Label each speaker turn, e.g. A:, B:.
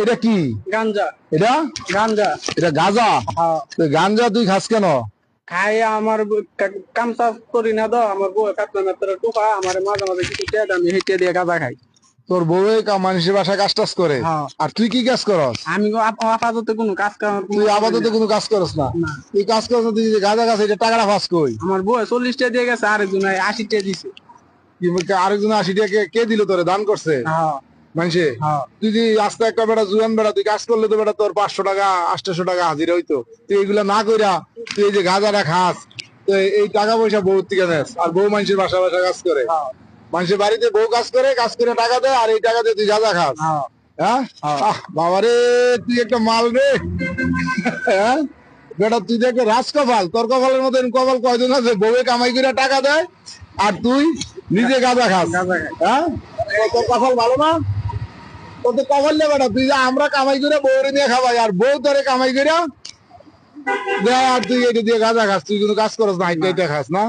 A: এটা কি?
B: গাঞ্জা।
A: এটা
B: গাঞ্জা।
A: এটা গাঁজা?
B: হ্যাঁ।
A: তো গাঁজা তুই খাস কেন?
B: খাই আমার কাম চাষ করি না তো, আমার বউ কাটনা মাত্র টুপা আমার মাঝে মাঝে কিছু টেদ আমি হেঁটে দিয়ে গাঁজা খাই।
A: তোর বউ মানুষের বাসায় কাজ টাজ করে?
B: হ্যাঁ।
A: আর তুই কি কাজ করস?
B: আমি আপাতত কোনো কাজ কাম
A: তুই আপাতত কোনো কাজ করস না?
B: না।
A: তুই কাজ করস না, তুই যে গাঁজা খাস, এটা টাকাটা ফাঁস কই?
B: আমার বউ 40টা দিয়ে গেছে, আরেকজন 80টা দিছে।
A: আরেকজন 80 টাকা কে দিল তোরে, দান করছে
B: হ্যাঁ।
A: মানুষে?
B: হ্যাঁ।
A: তুই যে আস্তে একটা বেটা জুয়ান বেটা, তুই কাজ করলে তো বেটা তোর 500 টাকা 800 টাকা হাজিরা হইতো। তুই এগুলা না কইরা তুই এই যে গাঁজাটা খাস, তো এই টাকা পয়সা বউ থেকে নেস, আর বউ মানুষের বাসা বাসা কাজ করে। মানুষের বাড়িতে বউ কাজ করে টাকা দেয়, আর এই টাকা দিয়ে তুই গাঁজা খাস। হ্যাঁ? বাবারে, তুই একটা মাল রে। হ্যাঁ বেটা, তুই তো একটা রাজকপাল। তোর কপালের মতো কপাল কয়জন আছে? বউয়ে কামাই করে টাকা দেয়, আর তুই নিজে গাঁজা খাস। হ্যাঁ, তোর কপাল ভালো না? তোর তো কপাল নেই বেটা। তুই যে আমরা কামাই করে বউরে নিয়ে খাবাই, আর বউ তোরে কামাই করে দেয়, আর তুই এটা দিয়ে গাঁজা খাস। তুই কিন্তু কাজ করস না, হাইটা খাস না।